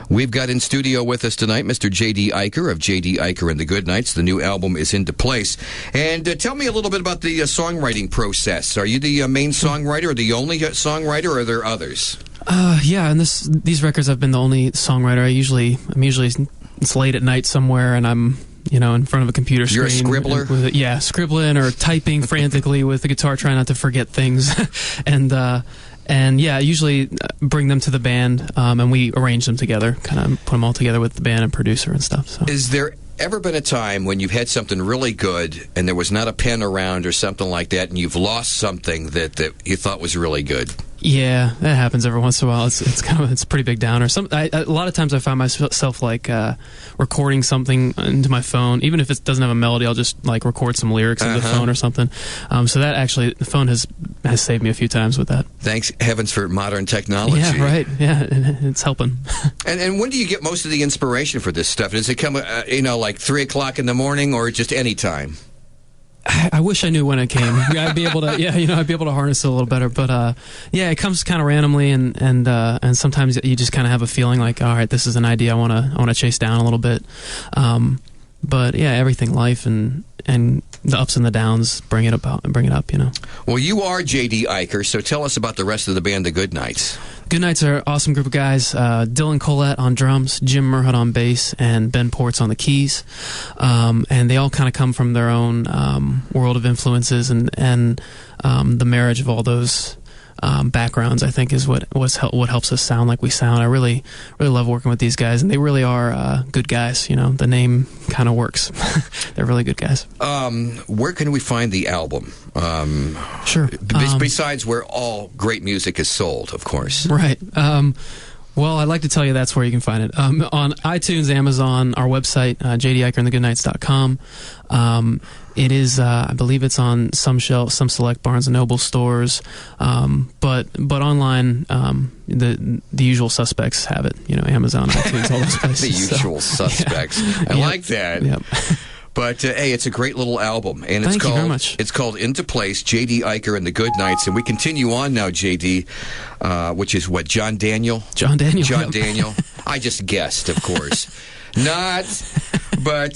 We've got in studio with us tonight Mr. JD Eicher of JD Eicher and the Goodnights. The new album is into place. And tell me a little bit about the songwriting process. Are you the main songwriter or the only songwriter, or are there others? Yeah, and these records I've been the only songwriter. I'm usually it's late at night somewhere and I'm in front of a computer screen. You're a scribbler? Yeah, scribbling or typing frantically with the guitar, trying not to forget things. And yeah, I usually bring them to the band, and we arrange them together, kind of put them all together with the band and producer and stuff. So. Is there ever been a time when you've had something really good and there was not a pen around or something like that, and you've lost something that you thought was really good? Yeah, that happens every once in a while. It's a pretty big downer. A lot of times I find myself recording something into my phone, even if it doesn't have a melody. I'll just record some lyrics into the phone or something. So that actually, the phone has saved me a few times with that. Thanks heavens for modern technology. Yeah, right. Yeah, it's helping. And when do you get most of the inspiration for this stuff? Does it come, like 3 o'clock in the morning, or just any time? I wish I knew when it came. I'd be able to, I'd be able to harness it a little better. But yeah, it comes kind of randomly, and sometimes you just kind of have a feeling like, all right, this is an idea I want to chase down a little bit. But yeah, everything, life and the ups and the downs bring it up. Well, you are JD Eicher, so tell us about the rest of the band, the Goodnights. Goodnights are an awesome group of guys. Dylan Collette on drums, Jim Murhut on bass, and Ben Ports on the keys. And they all kind of come from their own world of influences, and the marriage of all those backgrounds, I think, is what helps us sound like we sound. I really love working with these guys, and they really are good guys. The name kind of works. They're really good guys. Where can we find the album? Sure. Besides where all great music is sold, of course. Right. Well, I'd like to tell you that's where you can find it. On iTunes, Amazon, our website, jdeicherandthegoodnights.com. It is, I believe it's on some select Barnes & Noble stores, but online, the usual suspects have it. Amazon, iTunes, all those places. The usual suspects. Yeah. I like that. Yep. But hey, it's a great little album, and Thank you very much. It's called Into Place, JD Eicher and the Goodnights, and we continue on now, JD, which is what, John Daniel. I just guessed, of course, not, but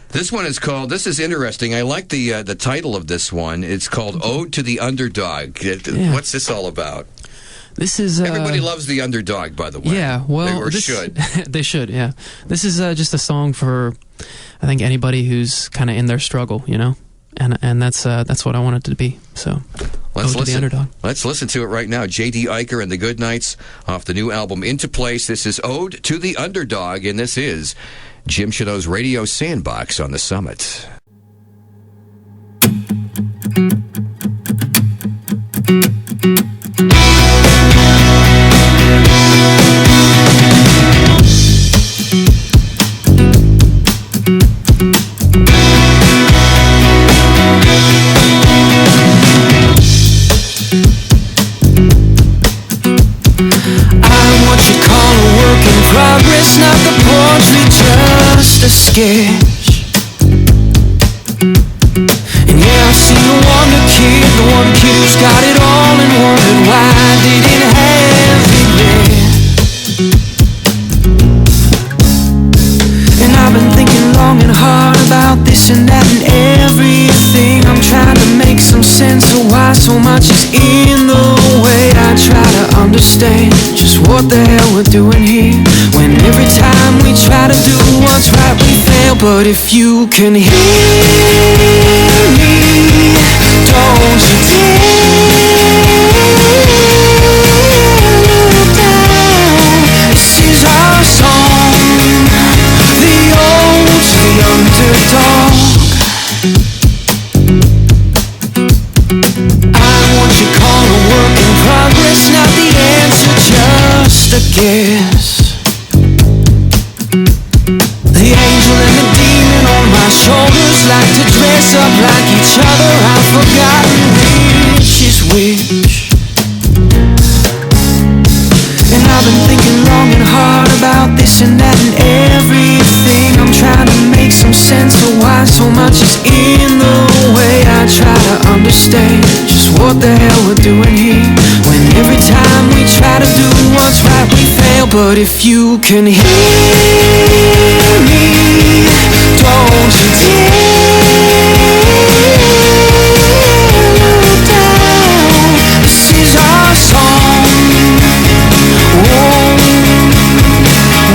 this one is called. This is interesting. I like the title of this one. It's called Ode to the Underdog. Yeah. What's this all about? This is everybody loves the underdog, by the way. Yeah, well, should. They should. Yeah, this is just a song for, I think, anybody who's kind of in their struggle, and that's what I want it to be. So, let's listen. To the Underdog. Let's listen to it right now. JD Eicher and the Goodnights off the new album Into Place. This is Ode to the Underdog, and this is Jim Chenot's Radio Sandbox on the Summit. Not the poetry, just a sketch. And yeah, I've seen the wonder kid who's got it all and wondered why didn't have it yet. And I've been thinking long and hard about this and that and everything. I'm trying to make some sense of why so much is in the way. I try to understand just what the hell we're doing here, when every time we try to do what's right we fail. But if you can hear me, don't you dare look down. This is our song, the ode to the underdog. I'm what you call a work in progress, not the answer, just a guess. The angel and the demon on my shoulders like to dress up like each other. I've forgotten which is which. And I've been thinking long and hard about this and that and everything. I'm trying to make some sense of why so much is in the way. I try to understand just what the hell we're doing here, when Every time we try to do what's right, we fail. But if you can hear me, don't you dare look down. This is our song. Oh,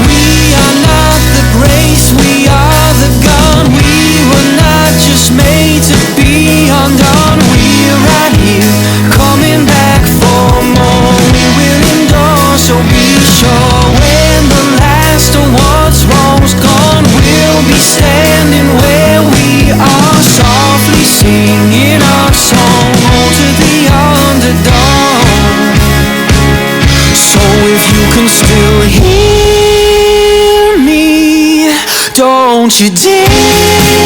we are not the grace, we are the gun. We were not just made to be undone. We're right here, coming back for more. We will endure, so be sure. When the last of what's wrong's gone, we'll be standing where we are, softly singing our song. Oh, to the underdog. So if you can still hear me, don't you dare